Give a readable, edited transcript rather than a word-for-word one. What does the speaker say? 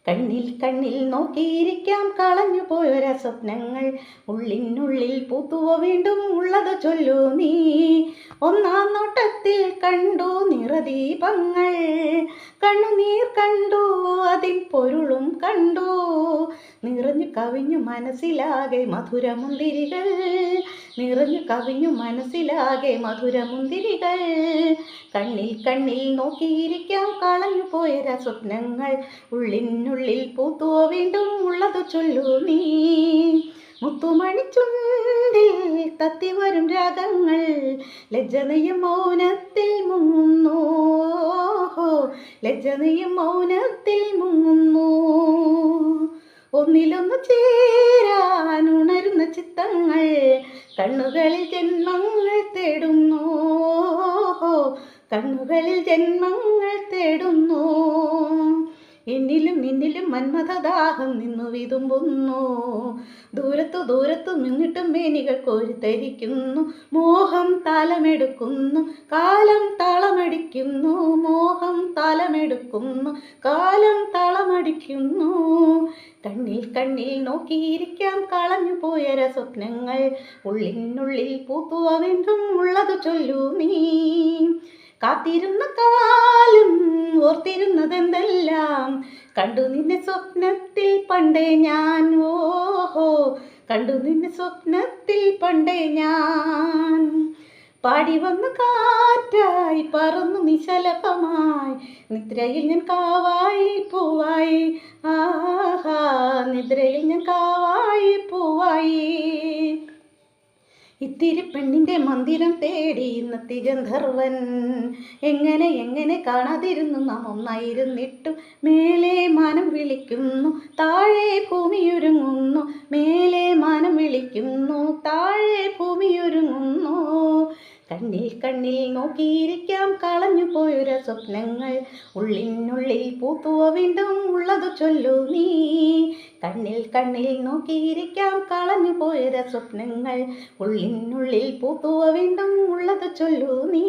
കണ്ണിൽ കണ്ണിൽ നോക്കിയിരിക്കാം കളഞ്ഞു പോയൊര സ്വപ്നങ്ങൾ ഉള്ളിനുള്ളിൽ പൂത്തുവോ വീണ്ടും ഉള്ളത് ചൊല്ലൂ നീ. ഒന്നാം നോട്ടത്തിൽ കണ്ടു നിറദീപങ്ങൾ, കണ്ണുനീർ കണ്ടു അതിൻ പൊരുളും കണ്ടു. നിറഞ്ഞു കവിഞ്ഞു മനസ്സിലാകെ മധുരമുന്തിരികൾ, നിറഞ്ഞു കവിഞ്ഞു മനസ്സിലാകെ മധുരമുന്തിരികൾ. കണ്ണിൽ കണ്ണിൽ നോക്കിയിരിക്കാം കളഞ്ഞു പോയൊര സ്വപ്നങ്ങൾ ഉള്ളിനുള്ളിൽ പൂത്തുവോ വീണ്ടും ഉള്ളത് ചൊല്ലൂ നീ. മുത്തുമണിച്ചുണ്ടിൽ തത്തി വരും രാഗങ്ങൾ ലജ്ജനയും മൗനത്തിൽ മുങ്ങുന്നു, ലജ്ജനയും മൗനത്തിൽ മുങ്ങുന്നു. ഒന്നിലൊന്ന് ചേരാൻ ഉണരുന്ന ചിത്തങ്ങൾ കണ്ണുകളിൽ ജന്മങ്ങൾ തേടുന്നു, കണ്ണുകളിൽ ജന്മങ്ങൾ തേടുന്നു. എന്നിലും നിന്നിലും മന്മഥദാഹം നിന്നു വിതുമ്പുന്നു, ദൂരത്തു ദൂരത്തു നിന്നിട്ടും മേനികൾ കോരിത്തരിക്കുന്നു. മോഹം താളമെടുക്കുന്നു, കാലം താളമടിക്കുന്നു, മോഹം താളമെടുക്കുന്നു, കാലം താളമടിക്കുന്നു. കണ്ണിൽ കണ്ണിൽ നോക്കിയിരിക്കാം കളഞ്ഞു പോയൊര സ്വപ്നങ്ങൾ ഉള്ളിനുള്ളിൽ പൂത്തുവോ വീണ്ടും ഉള്ളത് ചൊല്ലൂ നീ. കാത്തിരുന്ന കാലം ഓർത്തിരുന്നതെന്തെല്ലാം കണ്ടു നിന്നെ സ്വപ്നത്തിൽ പണ്ടേ ഞാൻ, ഓഹോ കണ്ടു നിന്നെ സ്വപ്നത്തിൽ പണ്ടേ ഞാൻ. പാടി വന്ന കാറ്റായി പറന്നു നിശലഭമായി നിദ്രയിൽ ഞാൻ കാവായി പൂവായി, ആഹാ നിദ്രയിൽ ഞാൻ കാവായി പൂവായി. ഇത്തിരി പെണ്ണിൻ്റെ മന്ദിരം തേടി ഇന്നത്തെ ഗന്ധർവൻ, എങ്ങനെ എങ്ങനെ കാണാതിരുന്നു നാം ഒന്നായിരുന്നിട്ടും. മേലെ മാനം വിളിക്കുന്നു, താഴെ ഭൂമിയൊരുങ്ങുന്നു, മേലെ മാനം വിളിക്കുന്നു, താഴെ ഭൂമിയൊരുങ്ങുന്നു. കണ്ണിൽ കണ്ണിൽ നോക്കിയിരിക്കാം കളഞ്ഞു പോയൊര സ്വപ്നങ്ങൾ ഉള്ളിനുള്ളിൽ പൂത്തുവോ വീണ്ടും ഉള്ളത് ചൊല്ലൂ നീ. കണ്ണിൽ കണ്ണിൽ നോക്കിയിരിക്കാം കളഞ്ഞു പോയൊര സ്വപ്നങ്ങൾ ഉള്ളിനുള്ളിൽ പൂത്തുവോ വീണ്ടും ഉള്ളത് ചൊല്ലൂ നീ.